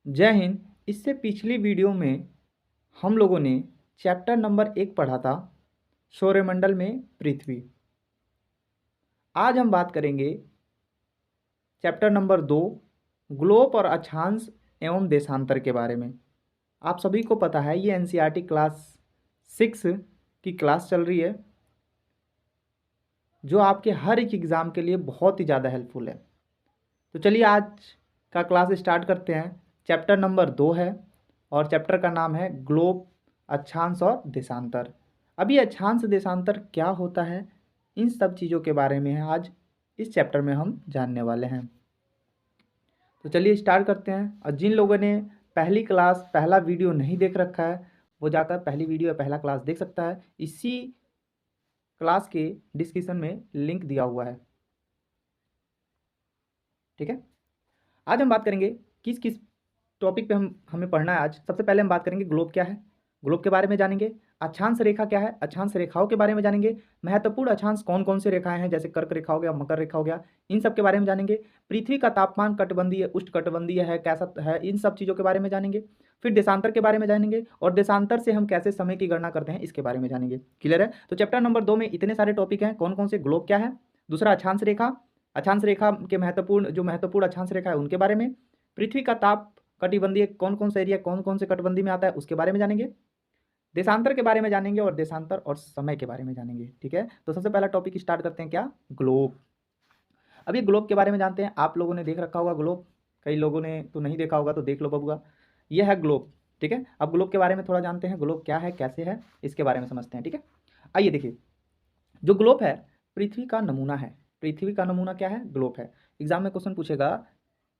जय हिंद। इससे पिछली वीडियो में हम लोगों ने चैप्टर नंबर 1 पढ़ा था, सौरमंडल में पृथ्वी। आज हम बात करेंगे चैप्टर नंबर 2, ग्लोब और अक्षांश एवं देशांतर के बारे में। आप सभी को पता है ये एनसीईआरटी क्लास 6 की क्लास चल रही है, जो आपके हर एक एग्ज़ाम के लिए बहुत ही ज़्यादा हेल्पफुल है। तो चलिए आज का क्लास स्टार्ट करते हैं। चैप्टर नंबर 2 है और चैप्टर का नाम है ग्लोब, अक्षांश और देशांतर। अभी अक्षांश देशांतर क्या होता है, इन सब चीज़ों के बारे में है आज इस चैप्टर में हम जानने वाले हैं। तो चलिए स्टार्ट करते हैं। और जिन लोगों ने पहली क्लास पहला वीडियो नहीं देख रखा है, वो जाकर पहली वीडियो या पहला क्लास देख सकता है। इसी क्लास के डिस्क्रिप्शन में लिंक दिया हुआ है। ठीक है, आज हम बात करेंगे किस किस टॉपिक पे हमें पढ़ना है। आज सबसे पहले हम बात करेंगे ग्लोब क्या है, ग्लोब के बारे में जानेंगे। अक्षांश रेखा क्या है, अक्षांश रेखाओं के बारे में जानेंगे। महत्वपूर्ण अक्षांश कौन कौन से रेखाएं हैं, जैसे कर्क रेखा हो गया, मकर रेखा हो गया, इन सब के बारे में जानेंगे। पृथ्वी का तापमान कटिबंधीय उष्णकटिबंधीय है कैसा है, इन सब चीज़ों के बारे में जानेंगे। फिर देशांतर के बारे में जानेंगे और देशांतर से हम कैसे समय की गणना करते हैं इसके बारे में जानेंगे। क्लियर है? तो चैप्टर नंबर 2 में इतने सारे टॉपिक हैं। कौन कौन से? ग्लोब क्या है, दूसरा अक्षांश रेखा, अक्षांश रेखा के महत्वपूर्ण अक्षांश रेखा है उनके बारे में, पृथ्वी का ताप कटिबंधीय कौन कौन सा एरिया कौन कौन से कटिबंधी में आता है उसके बारे में जानेंगे, देशांतर के बारे में जानेंगे और देशांतर और समय के बारे में जानेंगे। ठीक है, तो सबसे पहला टॉपिक स्टार्ट करते हैं, क्या? ग्लोब। अभी ग्लोब के बारे में जानते हैं। आप लोगों ने देख रखा होगा ग्लोब, कई लोगों ने तो नहीं देखा होगा, तो देख लो बबुआ, यह है ग्लोब। ठीक है, अब ग्लोब के बारे में थोड़ा जानते हैं, ग्लोब क्या है, कैसे है, इसके बारे में समझते हैं। ठीक है, आइए देखिए, जो ग्लोब है पृथ्वी का नमूना है। पृथ्वी का नमूना क्या है? ग्लोब है। एग्जाम में क्वेश्चन पूछेगा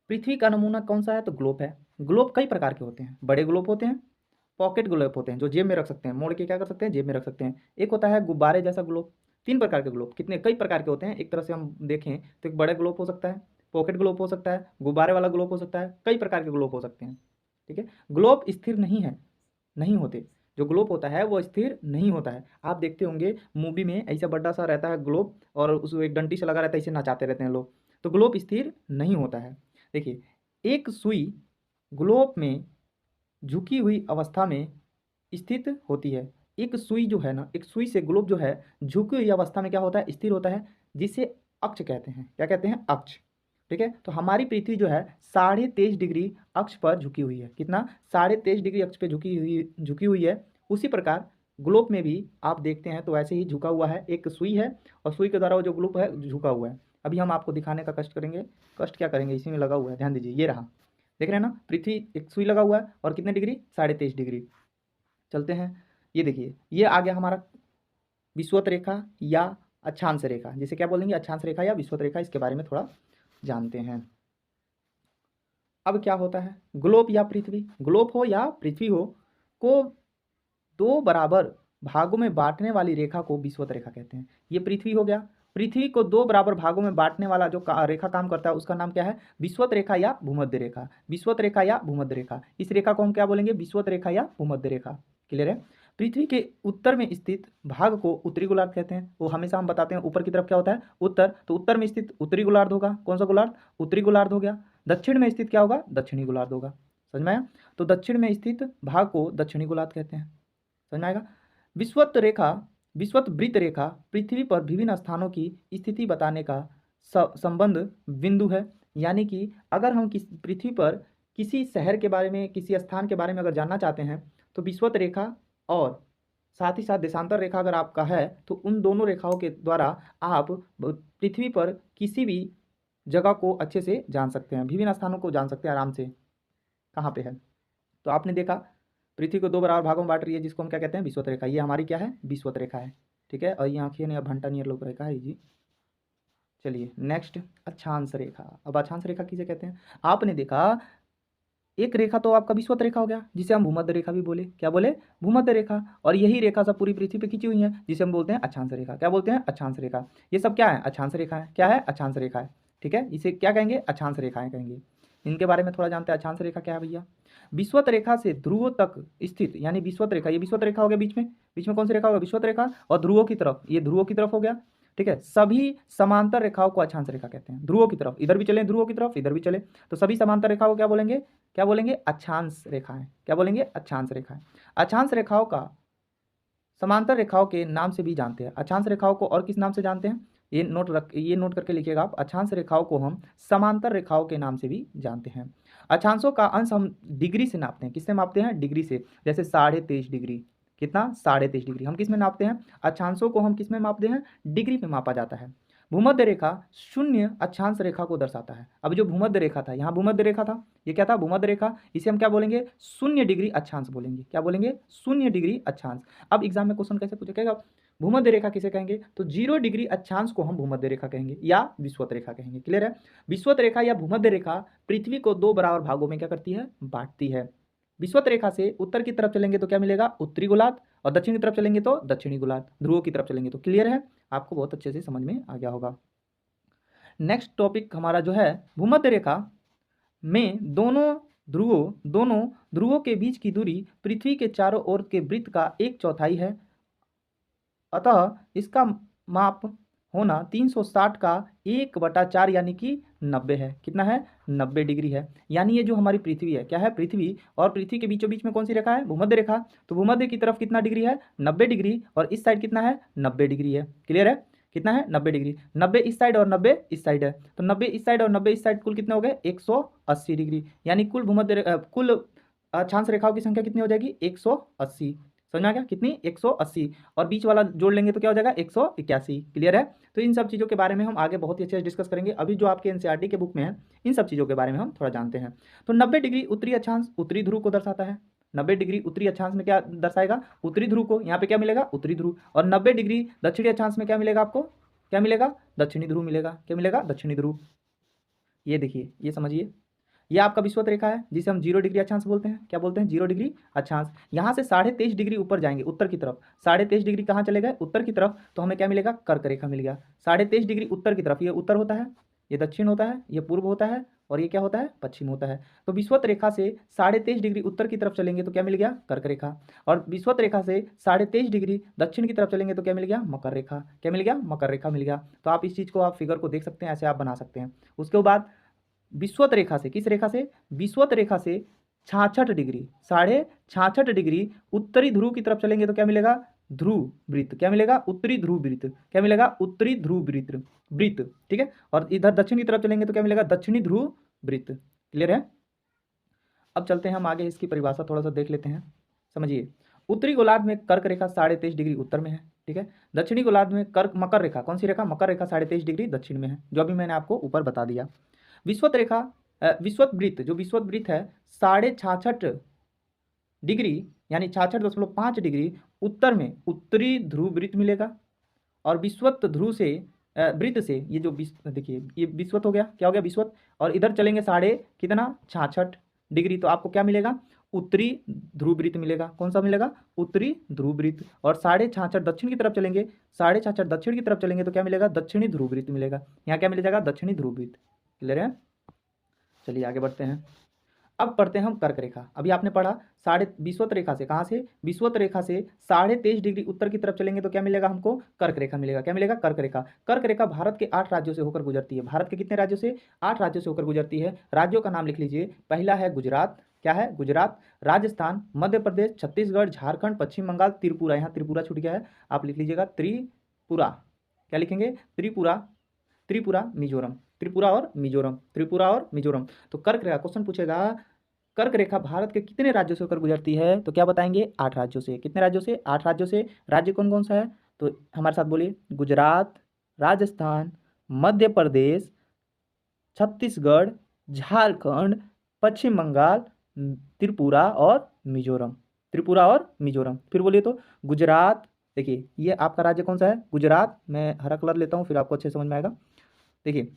पृथ्वी का नमूना कौन सा है, तो ग्लोब है। ग्लोब कई प्रकार के होते हैं, बड़े ग्लोब होते हैं, पॉकेट ग्लोब होते हैं जो जेब में रख सकते हैं, मोड़ के क्या कर सकते हैं, जेब में रख सकते हैं। एक होता है गुब्बारे जैसा ग्लोब। तीन प्रकार के ग्लोब, कितने कई प्रकार के होते हैं। एक तरह से हम देखें तो एक बड़े ग्लोब हो सकता है, पॉकेट ग्लोब हो सकता है, गुब्बारे वाला ग्लोब हो सकता है, कई प्रकार के ग्लोब हो सकते हैं। ठीक है, ग्लोब स्थिर नहीं है, नहीं होते। जो ग्लोब होता है वो स्थिर नहीं होता है। आप देखते होंगे मूवी में ऐसा बड़ा सा रहता है ग्लोब और उस एक डंडी से लगा रहता है, इसे नचाते रहते हैं लोग। तो ग्लोब स्थिर नहीं होता है। देखिए, एक सुई ग्लोब में झुकी हुई अवस्था में स्थित होती है। एक सुई जो है ना, एक सुई से ग्लोब जो है झुकी हुई अवस्था में क्या होता है, स्थिर होता है, जिसे अक्ष कहते हैं। क्या कहते हैं? अक्ष। ठीक है, तो हमारी पृथ्वी जो है 23.5 डिग्री अक्ष पर झुकी हुई है। कितना? 23.5 डिग्री अक्ष पे झुकी हुई है। उसी प्रकार ग्लोब में भी आप देखते हैं तो ऐसे ही झुका हुआ है, एक सुई है और सुई के द्वारा वो जो ग्लोब है झुका हुआ है। अभी हम आपको दिखाने का कष्ट करेंगे। कष्ट क्या करेंगे, इसी में लगा हुआ है, ध्यान दीजिए, ये रहा, देख रहे हैं ना, पृथ्वी एक सुई लगा हुआ है और कितने डिग्री, 23.5 डिग्री। चलते हैं, ये देखिए, ये आ गया हमारा विषुवत रेखा या अक्षांश रेखा, जिसे क्या बोलेंगे, अक्षांश रेखा या विषुवत रेखा। इसके बारे में थोड़ा जानते हैं। अब क्या होता है, ग्लोब या पृथ्वी, ग्लोब हो या पृथ्वी हो, को दो बराबर भागों में बांटने वाली रेखा को विषुवत रेखा कहते हैं। ये पृथ्वी हो गया, पृथ्वी को दो बराबर भागों में बांटने वाला जो रेखा काम करता है उसका नाम क्या है, विषुवत रेखा या भूमध्य रेखा। विषुवत रेखा या भूमध्य रेखा, इस रेखा को हम क्या बोलेंगे, विषुवत रेखा या भूमध्य रेखा। क्लियर है? पृथ्वी के उत्तर में स्थित भाग को उत्तरी गोलार्ध कहते हैं। वो हमेशा हम बताते हैं ऊपर की तरफ क्या होता है, उत्तर, तो उत्तर में स्थित उत्तरी गोलार्ध होगा। कौन सा गोलार्ध? उत्तरी गोलार्ध हो गया। दक्षिण में स्थित क्या होगा, दक्षिणी गोलार्ध होगा। समझ में आया? तो दक्षिण में स्थित भाग को दक्षिणी गोलार्ध कहते हैं। समझ में आएगा? विषुवत रेखा, विषुवत वृत्त रेखा पृथ्वी पर विभिन्न स्थानों की स्थिति बताने का संबंध बिंदु है। यानी कि अगर हम पृथ्वी पर किसी शहर के बारे में, किसी स्थान के बारे में अगर जानना चाहते हैं तो विषुवत रेखा और साथ ही साथ देशांतर रेखा अगर आपका है तो उन दोनों रेखाओं के द्वारा आप पृथ्वी पर किसी भी जगह को अच्छे से जान सकते हैं, विभिन्न स्थानों को जान सकते हैं आराम से, कहाँ पे है। तो आपने देखा पृथ्वी को दो बराबर भागों में बांट रही है, जिसको हम क्या कहते हैं, विषुवत रेखा। ये हमारी क्या है, विषुवत रेखा है। ठीक है, और ये आंखें ने अब घंटा नियर लोग रेखा है जी। चलिए नेक्स्ट, अक्षांश रेखा। अब अक्षांश रेखा किसे कहते हैं? आपने देखा एक रेखा तो आपका विषुवत रेखा हो गया, जिसे हम भूमध्य रेखा भी बोले। क्या बोले? भूमध्य रेखा। और यही रेखा सब पूरी पृथ्वी पे खींची हुई है, जिसे हम बोलते हैं अक्षांश रेखा। क्या बोलते हैं? अक्षांश रेखा। ये सब क्या है, अक्षांश रेखा है। क्या है? अक्षांश रेखा है। ठीक है, इसे क्या कहेंगे, अक्षांश रेखाएं कहेंगे। इनके बारे में थोड़ा जानते हैं। अक्षांश रेखा क्या है भैया? विषुवत रेखा से ध्रुवों तक स्थित, यानी विषुवत रेखा, ये विषुवत रेखा हो गया, बीच में कौन सी रेखा होगा, विषुवत रेखा, और ध्रुवों की तरफ, ये ध्रुवों की तरफ हो गया। ठीक है, सभी समांतर रेखाओं को अक्षांश रेखा कहते हैं। ध्रुवों की तरफ, इधर भी चले ध्रुवों की तरफ, इधर भी चले, तो सभी समांतर रेखाओं को क्या बोलेंगे, क्या बोलेंगे? अक्षांश रेखाएं। क्या बोलेंगे? अक्षांश रेखाएं। अक्षांश रेखाओं का समांतर रेखाओं के नाम से भी जानते हैं। अक्षांश रेखाओं को और किस नाम से जानते हैं? ये नोट करके लिखिएगा आप। अक्षांश रेखाओं को हम समांतर रेखाओं के नाम से भी जानते हैं। अक्षांशों का अंश हम डिग्री से नापते हैं। किससे मापते हैं? डिग्री से। जैसे 23.5 डिग्री। कितना? 23.5 डिग्री। हम किस में नापते हैं? अक्षांशों को हम किस में मापते हैं? डिग्री में मापा जाता है। भूमध्य रेखा शून्य अक्षांश रेखा को दर्शाता है। अब जो भूमध्य रेखा था, यहाँ भूमध्य रेखा था, ये क्या था? भूमध्य रेखा। इसे हम क्या बोलेंगे? 0 डिग्री अक्षांश बोलेंगे। क्या बोलेंगे? 0 डिग्री अक्षांश। अब एग्जाम में क्वेश्चन कैसे पूछेगा? भूमध्य रेखा किसे कहेंगे? तो 0 डिग्री अक्षांश को हम भूमध्य रेखा कहेंगे या विषुवत रेखा कहेंगे। क्लियर है? विषुवत रेखा या भूमध्य रेखा पृथ्वी को 2 बराबर भागों में क्या करती है? बांटती है। विषुवत रेखा से उत्तर की तरफ चलेंगे तो क्या मिलेगा? उत्तरी गोलार्ध, और दक्षिण की तरफ चलेंगे तो दक्षिणी गोलार्ध, ध्रुवों की तरफ चलेंगे तो। क्लियर है? आपको बहुत अच्छे से समझ में आ गया होगा। नेक्स्ट टॉपिक हमारा जो है, भूमध्य रेखा में दोनों ध्रुवों के बीच की दूरी पृथ्वी के चारों ओर के वृत्त का 1/4 है। अतः इसका माप होना 360 का 1/4 यानी कि 90 है। कितना है? 90 डिग्री है। यानी ये जो हमारी पृथ्वी है, क्या है? पृथ्वी, और पृथ्वी के बीचों बीच में कौन सी रेखा है? भूमध्य रेखा। तो भूमध्य की तरफ कितना डिग्री है? 90 डिग्री। और इस साइड कितना है? 90 डिग्री है। क्लियर है? कितना है? 90 डिग्री। 90 इस साइड और 90 इस साइड है, तो 90 इस साइड और 90 इस साइड कुल कितने हो गए? 180 डिग्री। यानी कुल अक्षांश रेखाओं की संख्या कितनी हो जाएगी? 180। समझ में आ गया? कितनी? 180। और बीच वाला जोड़ लेंगे तो क्या हो जाएगा? 181। क्लियर है? तो इन सब चीज़ों के बारे में हम आगे बहुत ही अच्छे से डिस्कस करेंगे। अभी जो आपके एनसीईआरटी के बुक में है, इन सब चीज़ों के बारे में हम थोड़ा जानते हैं। तो 90 डिग्री उत्तरी अक्षांश उत्तरी ध्रुव को दर्शाता है। 90 डिग्री उत्तरी अक्षांश में क्या दर्शाएगा? उत्तरी ध्रुव को। यहाँ पे क्या मिलेगा? उत्तरी ध्रुव। और 90 डिग्री दक्षिणी अक्षांश में क्या मिलेगा आपको? क्या मिलेगा? दक्षिणी ध्रुव मिलेगा। क्या मिलेगा? दक्षिणी ध्रुव। ये देखिए, ये समझिए, ये आपका विषुवत रेखा है जिसे हम 0 डिग्री अक्षांश बोलते हैं। क्या बोलते हैं? 0 डिग्री अक्षांश। यहाँ से 23.5 डिग्री ऊपर जाएंगे उत्तर की तरफ। 23.5 डिग्री कहाँ चले गए? उत्तर की तरफ। तो हमें क्या मिलेगा? कर्क रेखा मिल गया। 23.5 डिग्री उत्तर की तरफ, ये उत्तर होता है, ये दक्षिण होता है, ये पूर्व होता है, और ये क्या होता है? पश्चिम होता है। तो विषुवत रेखा से 23.5 डिग्री उत्तर की तरफ चलेंगे तो क्या मिल गया? कर्क रेखा। और विषुवत रेखा से 23.5 डिग्री दक्षिण की तरफ चलेंगे तो क्या मिल गया? मकर रेखा। क्या मिल गया? मकर रेखा मिल गया। तो आप इस चीज़ को, आप फिगर को देख सकते हैं, ऐसे आप बना सकते हैं। उसके बाद विषुवत रेखा से, किस रेखा से? विषुवत रेखा से 66 डिग्री, 66.5 डिग्री उत्तरी ध्रुव की तरफ चलेंगे तो क्या मिलेगा? ध्रुव वृत्त। क्या मिलेगा? उत्तरी ध्रुव वृत्त। क्या मिलेगा? उत्तरी ध्रुव वृत्त। ठीक है? और इधर दक्षिण की तरफ चलेंगे तो क्या मिलेगा? दक्षिणी ध्रुव वृत्त। क्लियर है? अब चलते हैं हम आगे, इसकी परिभाषा थोड़ा सा देख लेते हैं। समझिए, उत्तरी गोलार्ध में कर्क रेखा 23.5 डिग्री उत्तर में है। ठीक है? दक्षिणी गोलार्ध में मकर रेखा, कौन सी रेखा? मकर रेखा 23.5 डिग्री दक्षिण में है, जो अभी मैंने आपको ऊपर बता दिया। विषुवत रेखा, विषुवत वृत्त, जो विषुवत वृत्त है 66.5 डिग्री यानी 66.5 डिग्री उत्तर में उत्तरी ध्रुव वृत्त मिलेगा। और विषुवत ध्रुव से वृत्त से ये जो देखिए, ये विषुवत हो गया। क्या हो गया? विषुवत। और इधर चलेंगे कितना? 66 डिग्री, तो आपको क्या मिलेगा? उत्तरी ध्रुव वृत्त मिलेगा। कौन सा मिलेगा? उत्तरी ध्रुव वृत्त। और 66.5 दक्षिण की तरफ चलेंगे, 66.5 दक्षिण की तरफ चलेंगे तो क्या मिलेगा? दक्षिणी ध्रुव वृत्त मिलेगा। यहाँ क्या मिल जाएगा? दक्षिणी ध्रुव वृत्त। क्लियर है? चलिए आगे बढ़ते हैं। अब पढ़ते हैं हम कर्क रेखा। अभी आपने पढ़ा विषुवत रेखा से, कहाँ से? विषुवत रेखा से 23.5 डिग्री उत्तर की तरफ चलेंगे तो क्या मिलेगा हमको? कर्क रेखा मिलेगा। क्या मिलेगा? कर्क रेखा। कर्क रेखा भारत के 8 राज्यों से होकर गुजरती है। भारत के कितने राज्यों से? 8 राज्यों से होकर गुजरती है। राज्यों का नाम लिख लीजिए। पहला है गुजरात। क्या है? गुजरात, राजस्थान, मध्य प्रदेश, छत्तीसगढ़, झारखंड, पश्चिम बंगाल, त्रिपुरा। यहाँ त्रिपुरा छूट गया है, आप लिख लीजिएगा त्रिपुरा। क्या लिखेंगे? त्रिपुरा। त्रिपुरा, मिजोरम। त्रिपुरा और मिजोरम, त्रिपुरा और मिजोरम। तो कर्क रेखा, क्वेश्चन पूछेगा कर्क रेखा भारत के कितने राज्यों से होकर गुजरती है? तो क्या बताएंगे? 8 राज्यों से। कितने राज्यों से? 8 राज्यों से। राज्य कौन कौन सा है? तो हमारे साथ बोलिए। गुजरात, राजस्थान, मध्य प्रदेश, छत्तीसगढ़, झारखंड, पश्चिम बंगाल, त्रिपुरा और मिजोरम। त्रिपुरा और मिजोरम। फिर बोलिए तो गुजरात। देखिए, ये आपका राज्य कौन सा है? गुजरात। मैं हरा कलर लेता हूँ, फिर आपको अच्छे समझ में आएगा। देखिए,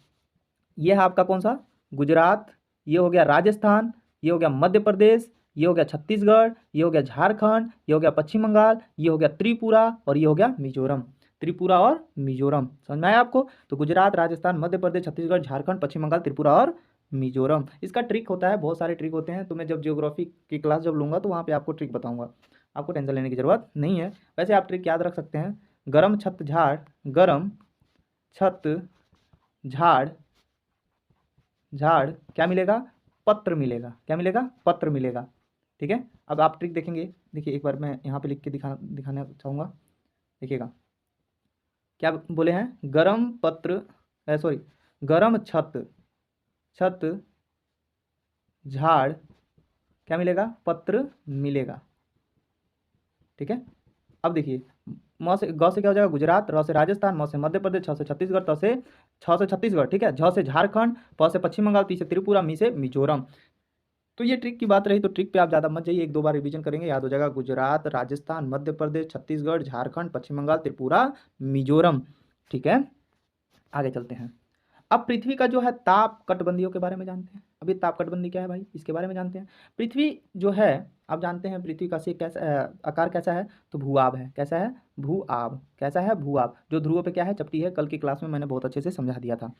ये है आपका कौन सा? गुजरात। ये हो गया राजस्थान, ये हो गया मध्य प्रदेश, ये हो गया छत्तीसगढ़, ये हो गया झारखंड, ये हो गया पश्चिम बंगाल, ये हो गया त्रिपुरा, और ये हो गया मिजोरम। त्रिपुरा और मिजोरम। समझ में आया आपको? तो गुजरात, राजस्थान, मध्य प्रदेश, छत्तीसगढ़, झारखंड, पश्चिम बंगाल, त्रिपुरा और मिजोरम। इसका ट्रिक होता है, बहुत सारे ट्रिक होते हैं, तो मैं जब जियोग्राफी की क्लास जब लूँगा तो वहाँ पर आपको ट्रिक बताऊँगा। आपको टेंशन लेने की ज़रूरत नहीं है। वैसे आप ट्रिक याद रख सकते हैं। गरम छत झाड़, गरम छत झाड़, झाड़ क्या मिलेगा? पत्र मिलेगा। क्या मिलेगा? पत्र मिलेगा। ठीक है, अब आप ट्रिक देखेंगे। देखिए एक बार मैं यहाँ पे लिख के दिखाना चाहूँगा। देखिएगा क्या बोले हैं, गरम पत्र, सॉरी, गरम छत, छत झाड़, क्या मिलेगा? पत्र मिलेगा। ठीक है, अब देखिए म से ग से क्या हो जाएगा? गुजरात, र से राजस्थान, म से मध्य प्रदेश, छ से छत्तीसगढ़, छ से छत्तीसगढ़। ठीक है, झ से झारखंड, प से पश्चिम बंगाल, ती से त्रिपुरा, मी से मिजोरम। तो ये ट्रिक की बात रही, तो ट्रिक पे आप ज़्यादा मत जाइए, एक दो बार रिवीजन करेंगे याद हो जाएगा। गुजरात, राजस्थान, मध्य प्रदेश, छत्तीसगढ़, झारखंड, पश्चिम बंगाल, त्रिपुरा, मिजोरम। ठीक है, आगे चलते हैं। अब पृथ्वी का जो है ताप कटबंधियों के बारे में जानते हैं। अभी ताप कटबंधी क्या है भाई, इसके बारे में जानते हैं। पृथ्वी जो है, आप जानते हैं पृथ्वी का शेप कैसा, आकार कैसा है? तो भूआब है। कैसा है? भूआब। कैसा है? भूआब। जो ध्रुवों पे क्या है? चपटी है। कल की क्लास में मैंने बहुत अच्छे से समझा दिया था।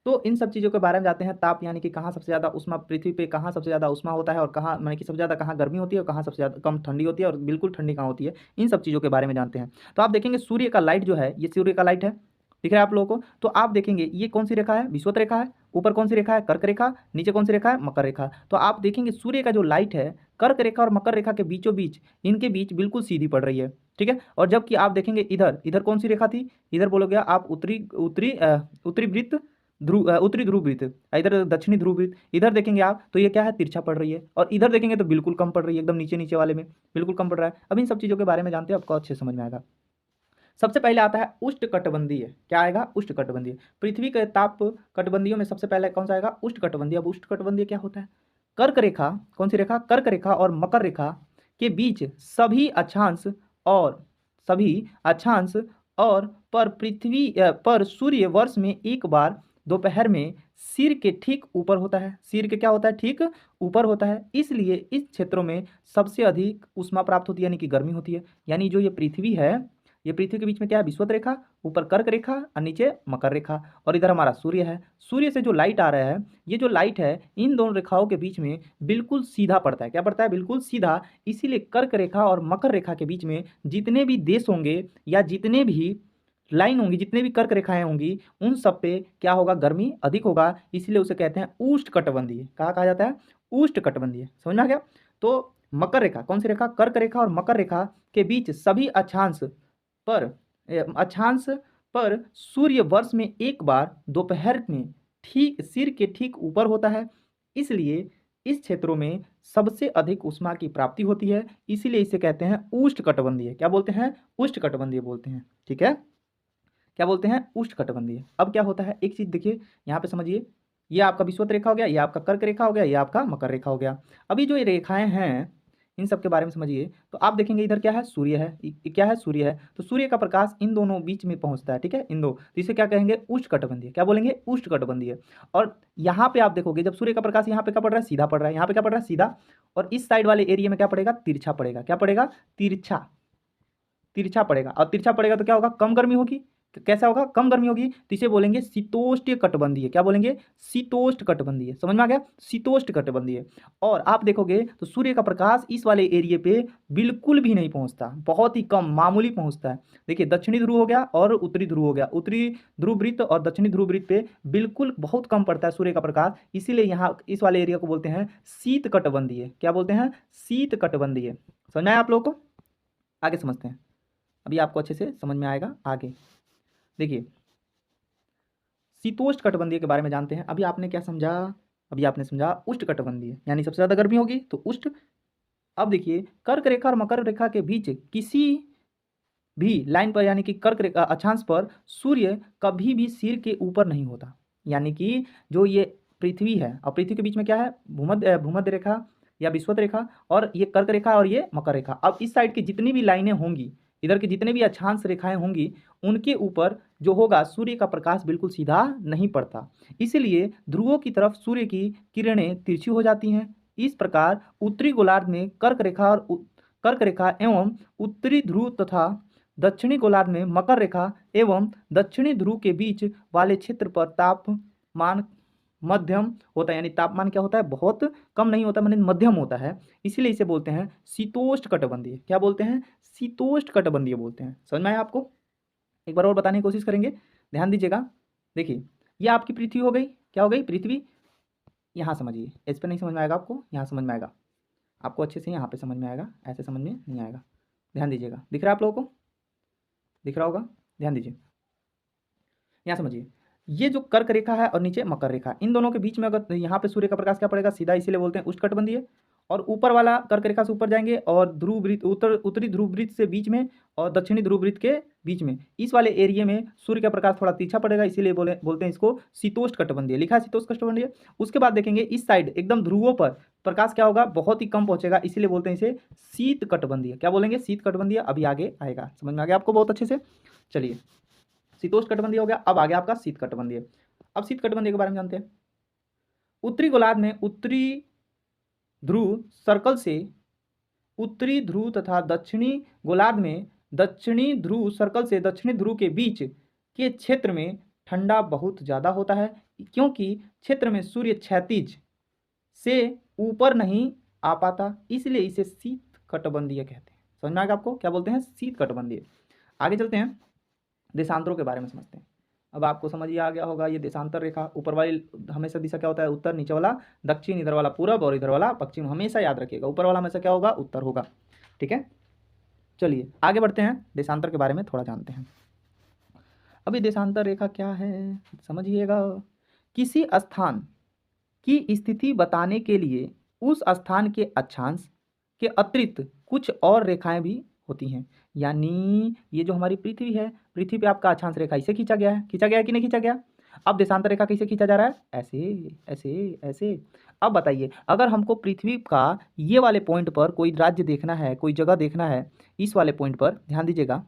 तो इन सब चीज़ों के बारे में जानते हैं। ताप यानी कि कहाँ सबसे ज़्यादा उष्मा, पृथ्वी पे कहाँ सबसे ज़्यादा उष्मा होता है, और कहाँ माने कि सबसे ज़्यादा कहाँ गर्मी होती है, और कहाँ सबसे ज़्यादा कम ठंडी होती है, और बिल्कुल ठंडी कहाँ होती है। इन सब चीज़ों के बारे में जानते हैं। तो आप देखेंगे सूर्य का लाइट जो है, ये सूर्य का लाइट है, दिख रहा है आप लोगों को? तो आप देखेंगे ये कौन सी रेखा है? विषुवत रेखा है। ऊपर कौन सी रेखा है? कर्क रेखा। नीचे कौन सी रेखा है? मकर रेखा। तो आप देखेंगे सूर्य का जो लाइट है, कर्क रेखा और मकर रेखा के बीचों बीच, इनके बीच बिल्कुल सीधी पड़ रही है। ठीक है, और जबकि आप देखेंगे इधर, इधर कौन सी रेखा थी? इधर बोलोगे आप उत्तरी उत्तरी उत्तरी वृत्त, उत्तरी ध्रुव वृत्त, इधर दक्षिणी ध्रुव वृत्त। इधर देखेंगे आप तो ये क्या है? तिरछा पड़ रही है। और इधर देखेंगे तो बिल्कुल कम पड़ रही है, एकदम नीचे नीचे वाले में बिल्कुल कम पड़ रहा है। अब इन सब चीज़ों के बारे में जानते हैं, आपको अच्छे समझ में आएगा। सबसे पहले आता है उष्णकटिबंधीय। क्या आएगा? उष्णकटिबंधीय। पृथ्वी के ताप कटिबंधियों में सबसे पहले कौन सा आएगा? उष्णकटिबंधीय। अब उष्णकटिबंधीय क्या होता है? कर्क रेखा, कौन सी रेखा? कर्क रेखा और मकर रेखा के बीच सभी अक्षांश और सभी अक्षांश और पर पृथ्वी पर सूर्य वर्ष में एक बार दोपहर में सिर के ठीक ऊपर होता है। सिर के क्या होता है? ठीक ऊपर होता है। इसलिए इस क्षेत्रों में सबसे अधिक ऊष्मा प्राप्त होती है, यानी कि गर्मी होती है। यानी जो ये पृथ्वी है, ये पृथ्वी के बीच में क्या है? विषुवत रेखा, ऊपर कर्क रेखा और नीचे मकर रेखा, और इधर हमारा सूर्य है। सूर्य से जो लाइट आ रहा है, ये जो लाइट है इन दोनों रेखाओं के बीच में बिल्कुल सीधा पड़ता है। क्या पड़ता है? बिल्कुल सीधा। इसीलिए कर्क रेखा और मकर रेखा के बीच में जितने भी देश होंगे, या जितने भी लाइन होंगी, जितने भी कर्क रेखाएं होंगी, उन सब पे क्या होगा? गर्मी अधिक होगा। इसलिए उसे कहते हैं उष्णकटिबंधीय। कहा जाता है? उष्णकटिबंधीय। समझ में आ गया? तो मकर रेखा, कौन सी रेखा? कर्क रेखा और मकर रेखा के बीच सभी अक्षांश पर अक्षांश पर सूर्य वर्ष में एक बार दोपहर में ठीक सिर के ठीक ऊपर होता है। इसलिए इस क्षेत्रों में सबसे अधिक ऊष्मा की प्राप्ति होती है। इसीलिए इसे कहते हैं उष्णकटिबंधीय। क्या बोलते हैं? उष्णकटिबंधीय बोलते हैं। ठीक है, क्या बोलते हैं? उष्णकटिबंधीय। अब क्या होता है, एक चीज देखिए यहाँ पे समझिए। ये आपका विषुवत रेखा हो गया, ये आपका कर्क रेखा हो गया, ये आपका मकर रेखा हो गया। अभी जो ये रेखाएं हैं, इन सब के बारे में समझिए। तो आप देखेंगे इधर क्या है? सूर्य है। क्या है? सूर्य है। तो सूर्य का प्रकाश इन दोनों बीच में पहुंचता है। ठीक है, इन दो, तो इसे क्या कहेंगे? उष्णकटिबंधीय। क्या बोलेंगे? उष्णकटिबंधीय। और यहाँ पे आप देखोगे जब सूर्य का प्रकाश यहाँ पे क्या पड़ रहा है? सीधा पड़ रहा है। यहाँ पे क्या पड़ रहा है? सीधा। और इस साइड वाले एरिया में क्या पड़ेगा? तिरछा पड़ेगा। क्या पड़ेगा? तिरछा। तिरछा पड़ेगा। और तिरछा पड़ेगा तो क्या होगा? कम गर्मी होगी। तो कैसा होगा? कम गर्मी होगी। तो इसे बोलेंगे शीतोष्ण कटिबंधीय। क्या बोलेंगे? शीतोष्ण कटिबंधीय। समझ में आ गया? शीतोष्ण कटिबंधीय। और आप देखोगे तो सूर्य का प्रकाश इस वाले एरिया पे बिल्कुल भी नहीं पहुंचता, बहुत ही कम, मामूली पहुंचता है। देखिए दक्षिणी ध्रुव हो गया और उत्तरी ध्रुव हो गया। उत्तरी ध्रुव वृत्त और दक्षिणी ध्रुव वृत्त पे बिल्कुल बहुत कम पड़ता है सूर्य का प्रकाश। इसीलिए यहाँ इस वाले एरिया को बोलते हैं शीत कटिबंधीय। क्या बोलते हैं? शीत कटिबंधीय। समझ में आया आप लोगों को? आगे समझते हैं, अभी आपको अच्छे से समझ में आएगा आगे। देखिए शीतोष्ण कटिबंधीय के बारे में जानते हैं। अभी आपने क्या समझा? अभी आपने समझा उष्ण कटिबंधीय, यानी सबसे ज़्यादा गर्मी होगी तो उष्ण। अब देखिए कर्क रेखा और मकर रेखा के बीच किसी भी लाइन पर, यानी कि कर्क रेखा अक्षांश पर सूर्य कभी भी सिर के ऊपर नहीं होता। यानी कि जो ये पृथ्वी है, और पृथ्वी के बीच में क्या है? भूमध्य रेखा या विषुवत रेखा, और ये कर्क रेखा और ये मकर रेखा। अब इस साइड की जितनी भी लाइनें होंगी, इधर के जितने भी अक्षांश रेखाएं होंगी, उनके ऊपर जो होगा सूर्य का प्रकाश बिल्कुल सीधा नहीं पड़ता। इसलिए ध्रुवों की तरफ सूर्य की किरणें तिरछी हो जाती हैं। इस प्रकार उत्तरी गोलार्ध में कर्क रेखा एवं उत्तरी ध्रुव तथा दक्षिणी गोलार्ध में मकर रेखा एवं दक्षिणी ध्रुव के बीच वाले क्षेत्र पर तापमान मध्यम होता है। यानी तापमान क्या होता है? बहुत कम नहीं होता, माने मध्यम होता है। इसीलिए इसे बोलते हैं शीतोष्ण कटिबंधीय। क्या बोलते हैं? शीतोष्ण कटिबंधीय बोलते हैं। समझ में आया आपको? एक बार और बताने की कोशिश करेंगे, ध्यान दीजिएगा। देखिए ये आपकी पृथ्वी हो गई। क्या हो गई? पृथ्वी। यहाँ समझिए, इस पर नहीं समझ में आएगा आपको, यहाँ समझ में आएगा आपको अच्छे से, यहाँ पे समझ में आएगा, ऐसे समझ में नहीं आएगा। ध्यान दीजिएगा, दिख रहा है आप लोगों को, दिख रहा होगा, ध्यान दीजिए। यहाँ समझिए, ये जो कर्क रेखा है और नीचे मकर रेखा, इन दोनों के बीच में अगर यहाँ पे सूर्य का प्रकाश क्या पड़ेगा, सीधा, इसीलिए बोलते हैं उष्णकटिबंधीय। और ऊपर वाला कर्क रेखा से ऊपर जाएंगे और ध्रुव वृत्त, उत्तरी ध्रुव वृत्त से बीच में और दक्षिणी ध्रुव वृत्त के बीच में, इस वाले एरिया में सूर्य का प्रकाश थोड़ा तीछा पड़ेगा, इसीलिए बोलते हैं इसको शीतोष्णकटिबंधीय, लिखा है शीतोष्णकटिबंधीय। उसके बाद देखेंगे इस साइड एकदम ध्रुवों पर प्रकाश क्या होगा, बहुत ही कम पहुंचेगा, इसीलिए बोलते हैं इसे शीतकटिबंधीय। क्या बोलेंगे, शीतकटिबंधीय। अभी आगे आएगा, समझ में आ गया आपको बहुत अच्छे से। चलिए, शीतोष्णकटिबंधीय हो गया, अब आ गया आपका शीतकटिबंधीय। अब शीतकटिबंधीय के बारे में जानते हैं। उत्तरी गोलार्ध में उत्तरी ध्रुव सर्कल से, उत्तरी ध्रुव तथा दक्षिणी गोलार्ध में दक्षिणी ध्रुव सर्कल से दक्षिणी ध्रुव के बीच के क्षेत्र में ठंडा बहुत ज़्यादा होता है, क्योंकि क्षेत्र में सूर्य क्षैतिज से ऊपर नहीं आ पाता, इसलिए इसे शीतकटिबंधीय कहते हैं। समझ में आएगा आपको, क्या बोलते हैं, शीतकटिबंधीय। आगे चलते हैं, देशांतरों के बारे में समझते हैं। अब आपको समझ ही आ गया होगा, ये देशांतर रेखा, ऊपर वाली हमेशा दिशा क्या होता है, उत्तर, नीचे वाला दक्षिण, इधर वाला पूरब और इधर वाला पश्चिम, हमेशा याद रखिएगा, ऊपर वाला हमेशा क्या होगा, उत्तर होगा। ठीक है, चलिए आगे बढ़ते हैं, देशांतर के बारे में थोड़ा जानते हैं। अभी देशांतर रेखा क्या है समझिएगा। किसी स्थान की स्थिति बताने के लिए उस स्थान के अक्षांश के अतिरिक्त कुछ और रेखाएं भी होती हैं। यानी ये जो हमारी पृथ्वी है, पृथ्वी पे आपका अक्षांश रेखा इसे खींचा गया है, खींचा गया है कि नहीं खींचा गया। अब देशांतर रेखा कैसे खींचा जा रहा है, ऐसे ऐसे ऐसे। अब बताइए, अगर हमको पृथ्वी का ये वाले पॉइंट पर कोई राज्य देखना है, कोई जगह देखना है, इस वाले पॉइंट पर ध्यान दीजिएगा,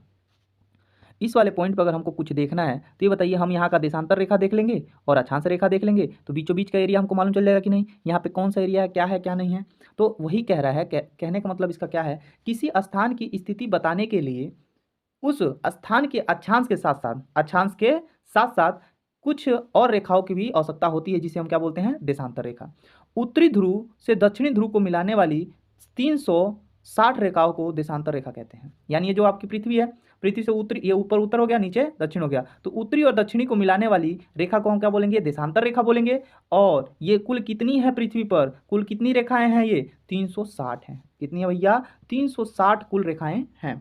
इस वाले पॉइंट पर अगर हमको कुछ देखना है तो ये बताइए, हम यहाँ का देशांतर रेखा देख लेंगे और अक्षांश रेखा देख लेंगे, तो बीचों बीच का एरिया हमको मालूम चल जाएगा कि नहीं, यहाँ पे कौन सा एरिया है क्या नहीं है। तो वही कह रहा है, कहने का मतलब इसका क्या है, किसी स्थान की स्थिति बताने के लिए उस स्थान के अक्षांश के साथ साथ, अक्षांश के साथ साथ कुछ और रेखाओं की भी आवश्यकता होती है, जिसे हम क्या बोलते हैं, देशांतर रेखा। उत्तरी ध्रुव से दक्षिणी ध्रुव को मिलाने वाली 360 रेखाओं को देशांतर रेखा कहते हैं। यानी ये जो आपकी पृथ्वी है, पृथ्वी से उत्तरी, ये ऊपर उत्तर हो गया, नीचे दक्षिण हो गया, तो उत्तरी और दक्षिणी को मिलाने वाली रेखा को हम क्या बोलेंगे, देशांतर रेखा बोलेंगे। और ये कुल कितनी है पृथ्वी पर, कुल कितनी रेखाएं हैं, ये 360 हैं। कितनी है भैया, 360 कुल रेखाएं हैं।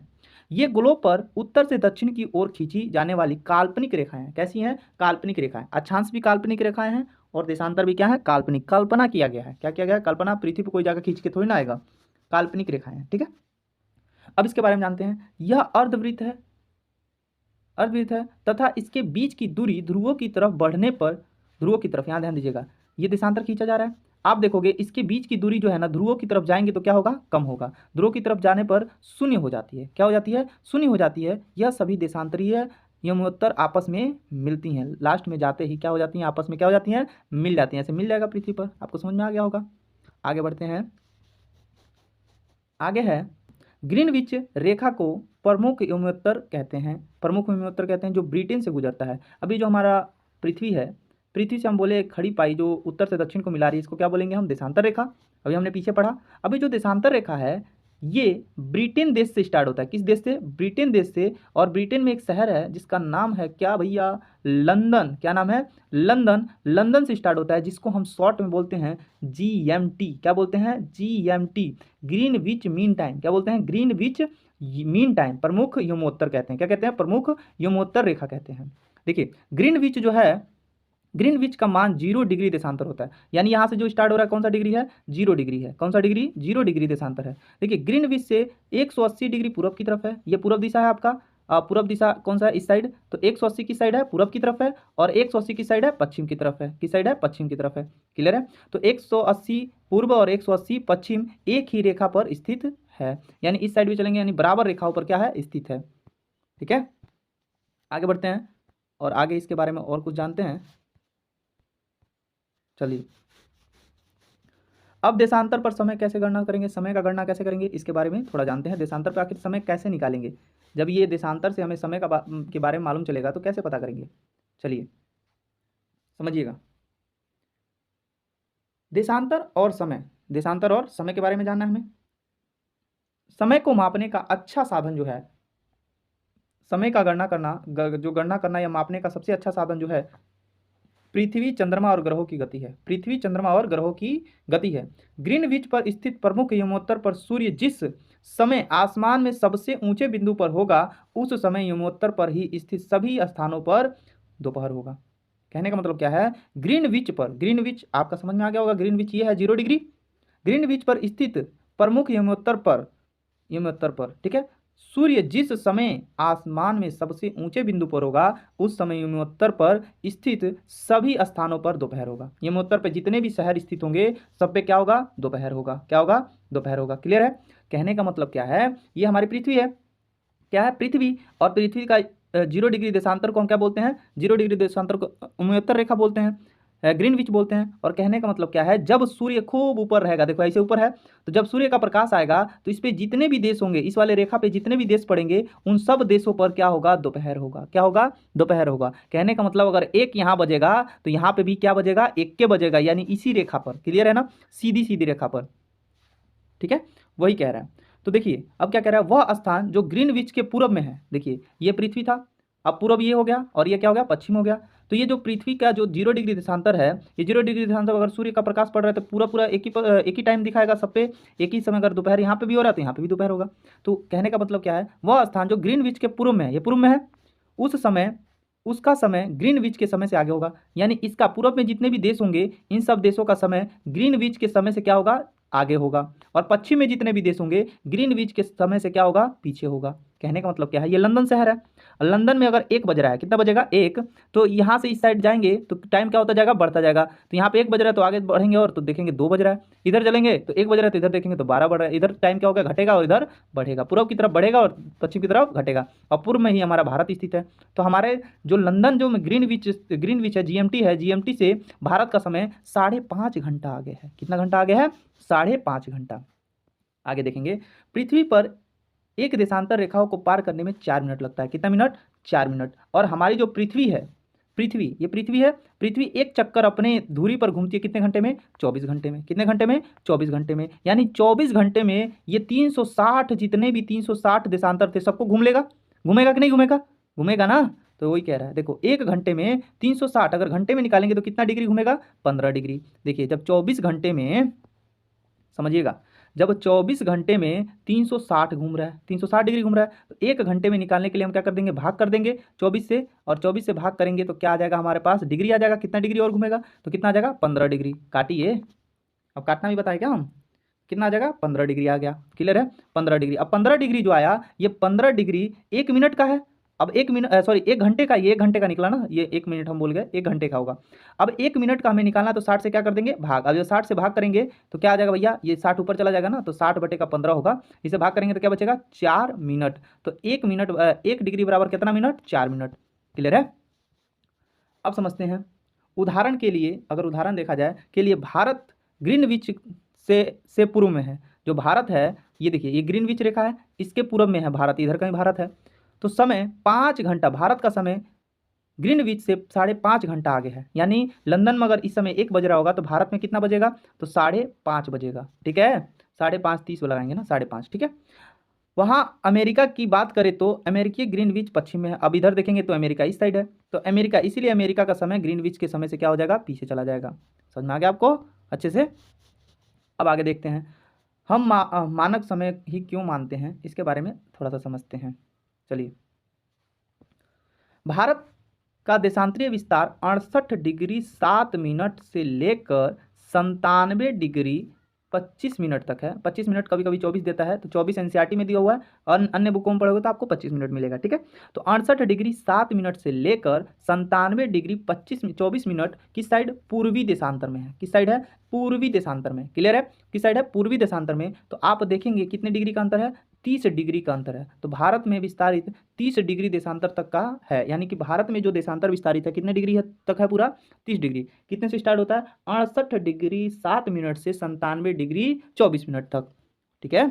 ये ग्लोब पर उत्तर से दक्षिण की ओर खींची जाने वाली काल्पनिक रेखाएं हैं। कैसी हैं, काल्पनिक रेखाएं। अक्षांश भी काल्पनिक रेखाएं हैं और देशांतर भी क्या है, काल्पनिक, कल्पना किया गया है। क्या किया गया है, कल्पना, पृथ्वी पर कोई जाकर खींच के थोड़ी ना आएगा, काल्पनिक रेखाएं हैं। ठीक है, अब इसके बारे में जानते हैं। यह अर्धवृत्त है, अर्धवृत्त है तथा इसके बीच की दूरी ध्रुवों की तरफ बढ़ने पर, ध्रुवों की तरफ, यहाँ ध्यान दीजिएगा, ये देशांतर खींचा जा रहा है। आप देखोगे इसके बीच की दूरी जो है ना, ध्रुवों की तरफ जाएंगे तो क्या होगा, कम होगा, ध्रुवों की तरफ जाने पर शून्य हो जाती है। क्या हो जाती है, शून्य हो जाती है। यह सभी देशांतरीय यमोत्तर आपस में मिलती हैं, लास्ट में जाते ही क्या हो जाती हैं, आपस में क्या हो जाती हैं, मिल जाती हैं। ऐसे मिल जाएगा पृथ्वी पर, आपको समझ में आ गया होगा। आगे बढ़ते हैं, आगे है, ग्रीनविच रेखा को प्रमुख यमोत्तर कहते हैं, प्रमुख यमोत्तर कहते हैं जो ब्रिटेन से गुजरता है। अभी जो हमारा पृथ्वी है, पृथ्वी से हम बोले एक खड़ी पाई जो उत्तर से दक्षिण को मिला रही है, इसको क्या बोलेंगे हम, देशांतर रेखा। अभी हमने पीछे पढ़ा। अभी जो देशांतर रेखा है ये ब्रिटेन देश से स्टार्ट होता है, किस देश से, ब्रिटेन देश से। और ब्रिटेन में एक शहर है जिसका नाम है क्या भैया, लंदन। क्या नाम है, लंदन। लंदन से स्टार्ट होता है, जिसको हम शॉर्ट में बोलते हैं GMT। क्या बोलते हैं, GMT, ग्रीनविच मीन टाइम। क्या बोलते हैं, ग्रीनविच मीन टाइम, प्रमुख यमोत्तर कहते हैं। क्या कहते हैं, प्रमुख यमोत्तर रेखा कहते हैं। देखिए ग्रीनविच जो है, ग्रीनविच का मान 0 डिग्री देशांतर होता है। यानी यहाँ से जो स्टार्ट हो रहा है कौन सा डिग्री है, 0 डिग्री है। कौन सा डिग्री, 0 डिग्री देशांतर है। देखिए ग्रीनविच से 180 डिग्री पूरब की तरफ है, ये पूरब दिशा है आपका। पूरब दिशा कौन सा है, इस साइड, तो 180 की साइड है पूरब की तरफ है, और 180 की साइड है पश्चिम की तरफ है। किस साइड है, पश्चिम की तरफ है। क्लियर है, तो 180 पूर्व और 180 पश्चिम एक ही रेखा पर स्थित है, यानी इस साइड भी चलेंगे, यानी बराबर रेखाओं पर क्या है, स्थित है। ठीक है, आगे बढ़ते हैं और आगे इसके बारे में और कुछ जानते हैं। चलिए, अब देशांतर पर समय कैसे गणना करेंगे, समय का गणना कैसे करेंगे, इसके बारे में थोड़ा जानते हैं। देशांतर पर आखिर समय कैसे निकालेंगे, जब ये देशांतर से हमें समय के बारे में मालूम चलेगा तो कैसे पता करेंगे। चलिए समझिएगा, देशांतर और समय, देशांतर और समय के बारे में जानना है हमें। समय को मापने का अच्छा साधन जो है, समय का गणना करना, जो गणना करना या मापने का सबसे अच्छा साधन जो है, पृथ्वी, चंद्रमा और ग्रहों की गति है। पृथ्वी, चंद्रमा और ग्रहों की गति है। ग्रीनविच पर स्थित प्रमुख यमोत्तर पर सूर्य जिस समय आसमान में सबसे ऊंचे बिंदु पर होगा उस समय यमोत्तर पर ही स्थित सभी स्थानों पर दोपहर होगा। कहने का मतलब क्या है, ग्रीनविच पर, ग्रीनविच आपका समझ में आ गया होगा, ग्रीनविच ये है 0 डिग्री। ग्रीनविच पर स्थित प्रमुख यमोत्तर पर, ठीक है, सूर्य जिस समय आसमान में सबसे ऊंचे बिंदु पर होगा उस समय यमोत्तर पर स्थित सभी स्थानों पर दोपहर होगा। यमोत्तर पर जितने भी शहर स्थित होंगे सब पे क्या होगा, दोपहर होगा। क्या होगा, दोपहर होगा। क्लियर है। कहने का मतलब क्या है, ये हमारी पृथ्वी है, क्या है, पृथ्वी। और पृथ्वी का 0 डिग्री देशांतर को हम क्या बोलते हैं, 0 डिग्री देशांतर को यमोत्तर रेखा बोलते हैं, ग्रीनविच बोलते हैं। और कहने का मतलब क्या है, जब सूर्य खूब ऊपर रहेगा, देखो ऐसे ऊपर है, तो जब सूर्य का प्रकाश आएगा तो इस पे जितने भी देश होंगे, इस वाले रेखा पे जितने भी देश पड़ेंगे उन सब देशों पर क्या होगा, दोपहर होगा। क्या होगा, दोपहर होगा। कहने का मतलब अगर 1 यहाँ बजेगा तो यहाँ पे भी क्या बजेगा, 1 के बजेगा, यानी इसी रेखा पर। क्लियर है ना, सीधी सीधी रेखा पर। ठीक है, वही कह रहा है। तो देखिए अब क्या कह रहा है, वह स्थान जो ग्रीनविच के पूरब में है। देखिए ये पृथ्वी था, अब पूरब ये हो गया और ये क्या हो गया, पश्चिम हो गया। तो ये जो पृथ्वी का जो 0 डिग्री देशांतर है, ये 0 डिग्री देशांतर अगर सूर्य का प्रकाश पड़ रहा है तो पूरा पूरा एक ही टाइम दिखाएगा सब पे, एक ही समय। अगर दोपहर यहाँ पे भी हो रहा है तो यहाँ पे भी दोपहर होगा। तो कहने का मतलब क्या है, वह स्थान जो ग्रीनविच के पूर्व में है, ये पूर्व में है, उस समय उसका समय ग्रीनविच के समय से आगे होगा। यानी इसका पूर्व में जितने भी देश होंगे इन सब देशों का समय ग्रीनविच के समय से क्या होगा, आगे होगा। और पश्चिम में जितने भी देश होंगे ग्रीनविच के समय से क्या होगा, पीछे होगा। कहने का मतलब क्या है, ये लंदन शहर है, लंदन में अगर 1 बज रहा है, कितना बजेगा, 1, तो यहाँ से इस साइड जाएंगे तो टाइम क्या होता जाएगा, बढ़ता जाएगा। तो यहाँ पे 1 बज रहा है तो आगे बढ़ेंगे और तो देखेंगे 2 बज रहा है, इधर चलेंगे तो 1 बज रहा है तो इधर देखेंगे तो 12 बढ़ रहा है, इधर टाइम क्या होगा, घटेगा और इधर बढ़ेगा, पूर्व की तरफ बढ़ेगा और पश्चिम की तरफ घटेगा। और पूर्व में ही हमारा भारत स्थित है। तो हमारे जो लंदन जो ग्रीनविच है, जीएमटी है, जीएमटी से भारत का समय 5.5 घंटा आगे है। कितना घंटा आगे है, 5.5 घंटा आगे। देखेंगे पृथ्वी पर एक देशांतर रेखाओं को पार करने में 4 मिनट लगता है। कितना मिनट, 4 मिनट। और हमारी जो पृथ्वी है, पृथ्वी, ये पृथ्वी है, पृथ्वी एक चक्कर अपने धुरी पर घूमती है कितने घंटे में, 24 घंटे में। कितने घंटे में, 24 घंटे में। यानी 24 घंटे में ये 360, जितने भी 360 देशांतर थे सबको घूम लेगा। घूमेगा कि नहीं घूमेगा, घूमेगा ना। तो वही कह रहा है, देखो 1 घंटे में 360 अगर घंटे में निकालेंगे तो कितना डिग्री घूमेगा, 15 डिग्री। देखिए जब 24 घंटे में, समझिएगा, जब 24 घंटे में 360 घूम रहा है, 360 डिग्री घूम रहा है, तो 1 घंटे में निकालने के लिए हम क्या कर देंगे, भाग कर देंगे 24 से। और 24 से भाग करेंगे तो क्या आ जाएगा, हमारे पास डिग्री आ जाएगा। कितना डिग्री और घूमेगा, तो कितना आ जाएगा, 15 डिग्री। काटिए, अब काटना भी बताए क्या हम, कितना आ जाएगा, 15 डिग्री आ गया। क्लियर है, 15 डिग्री। अब 15 डिग्री जो आया, ये 15 डिग्री 1 मिनट का है। अब 1 मिनट, सॉरी 1 घंटे का, ये 1 घंटे का निकला ना, ये 1 मिनट हम बोल गए, 1 घंटे का होगा। अब 1 मिनट का हमें निकालना, तो 60 से क्या कर देंगे, भाग। अब जब 60 से भाग करेंगे तो क्या आ जाएगा भैया, ये 60 ऊपर चला जाएगा ना, तो 60/15 होगा। इसे भाग करेंगे तो क्या बचेगा, 4 मिनट। तो 1 मिनट, 1 डिग्री बराबर कितना मिनट, 4 मिनट। क्लियर है। अब समझते हैं, उदाहरण के लिए, अगर उदाहरण देखा जाए के लिए, भारत ग्रीनविच से पूर्व में है। जो भारत है, ये देखिए ये ग्रीनविच रेखा है, इसके पूर्व में है भारत, इधर कहीं भारत है। तो समय 5 घंटा, भारत का समय ग्रीनविच से 5.5 घंटा आगे है। यानी लंदन में अगर इस समय 1 बज रहा होगा तो भारत में कितना बजेगा, तो 5:30 बजेगा। ठीक है, 5:30 30 लगाएंगे ना, 5:30। ठीक है। वहाँ अमेरिका की बात करें तो अमेरिकी ग्रीनविच पश्चिम में है। अब इधर देखेंगे तो अमेरिका इस साइड है, तो अमेरिका, इसीलिए अमेरिका का समय ग्रीनविच के समय से क्या हो जाएगा, पीछे चला जाएगा। समझ में आ गया आपको अच्छे से। अब आगे देखते हैं, हम मानक समय ही क्यों मानते हैं, इसके बारे में थोड़ा सा समझते हैं। चलिए, भारत का देशांतरीय विस्तार 68 डिग्री 7 मिनट से लेकर 97 डिग्री 25 मिनट तक है। 25 मिनट, कभी कभी 24 देता है, तो 24 एनसीईआरटी में दिया हुआ है, और अन्य बुकों में पढ़ोगे तो आपको 25 मिनट मिलेगा। ठीक है, तो 68 डिग्री 7 मिनट से लेकर 97 डिग्री 24 मिनट किस साइड, पूर्वी देशांतर में है। किस साइड है, पूर्वी देशांतर में। क्लियर है, किस साइड है, पूर्वी देशांतर में। तो आप देखेंगे कितने डिग्री का अंतर है, 30 डिग्री का अंतर है। तो भारत में विस्तारित 30 डिग्री देशांतर तक का है। यानी कि भारत में जो देशांतर विस्तारित है कितने डिग्री तक है, पूरा 30 डिग्री। कितने से स्टार्ट होता है, 68 डिग्री 7 मिनट से 97 डिग्री 24 मिनट तक। ठीक है।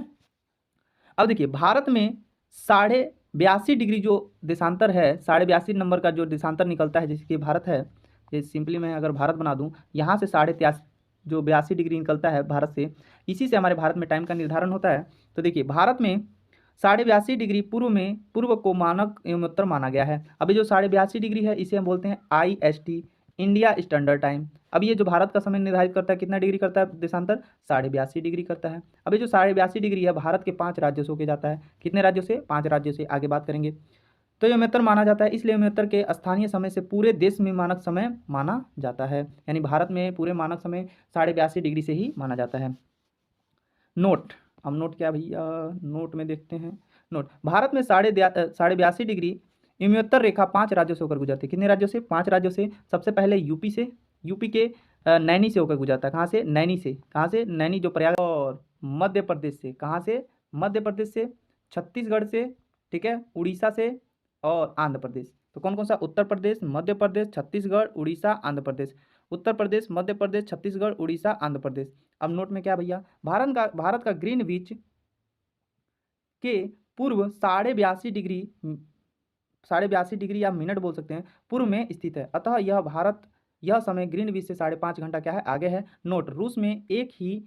अब देखिए भारत में 82.5 डिग्री जो देशांतर है, 82.5 नंबर का जो देशांतर निकलता है, जैसे कि भारत है, ये सिंपली मैं अगर भारत बना दूं, यहाँ से 83 जो 82 डिग्री निकलता है भारत से, इसी से हमारे भारत में टाइम का निर्धारण होता है। तो देखिए भारत में 82.5 डिग्री पूर्व को मानक एवं उत्तर माना गया है। अभी जो 82.5 डिग्री है इसे हम बोलते हैं IST, इंडिया स्टैंडर्ड टाइम। अब ये जो भारत का समय निर्धारित करता है कितना डिग्री करता है देशांतर, 82.5 डिग्री करता है। अब ये जो 82.5 डिग्री है भारत के 5 राज्यों से होके जाता है। कितने राज्यों से, 5 राज्यों से। आगे बात करेंगे। तो ये महत्तर माना जाता है, इसलिए महत्तर के स्थानीय समय से पूरे देश में मानक समय माना जाता है। यानी भारत में पूरे मानक समय 82.5 डिग्री से ही माना जाता है। नोट, अब नोट क्या भैया, नोट में देखते हैं। नोट, भारत में 82.5 डिग्री इमोत्तर रेखा 5 राज्यों से होकर गुजरती है। कितने राज्यों से, 5 राज्यों से। सबसे पहले यूपी से, यूपी के नैनी से होकर गुजरता है। कहाँ से, नैनी से। कहाँ से, नैनी जो प्रयाग। और मध्य प्रदेश से, कहाँ से, मध्य प्रदेश से, छत्तीसगढ़ से, ठीक है, उड़ीसा से और आंध्र प्रदेश। तो कौन कौन सा, उत्तर प्रदेश, मध्य प्रदेश, छत्तीसगढ़, उड़ीसा, आंध्र प्रदेश। उत्तर प्रदेश, मध्य प्रदेश, छत्तीसगढ़, उड़ीसा, आंध्र प्रदेश। अब नोट में क्या भैया, भारत का ग्रीनविच के पूर्व 82.5 डिग्री या मिनट बोल सकते हैं, पूर्व में स्थित है। अतः यह समय ग्रीनविच से 5.5 घंटा क्या है, आगे है। नोट, रूस में एक ही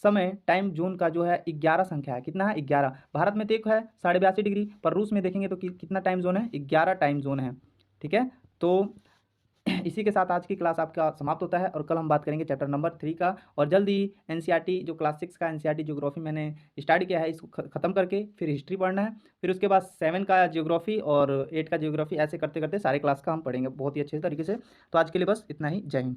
समय टाइम जोन का जो है 11 संख्या है। कितना है, 11। भारत में तो एक है 82.5 डिग्री, पर रूस में देखेंगे तो कितना टाइम जोन है, 11 टाइम जोन है। ठीक है, तो इसी के साथ आज की क्लास आपका समाप्त होता है और कल हम बात करेंगे चैप्टर नंबर 3 का। और जल्द ही एनसीईआरटी जो क्लास 6 का एनसीईआरटी ज्योग्राफी मैंने स्टार्ट किया है, इसको ख़त्म करके फिर हिस्ट्री पढ़ना है। फिर उसके बाद 7 का ज्योग्राफी और 8 का ज्योग्राफी, ऐसे करते करते सारे क्लास का हम पढ़ेंगे बहुत ही अच्छे तरीके से। तो आज के लिए बस इतना ही। जय हिंद।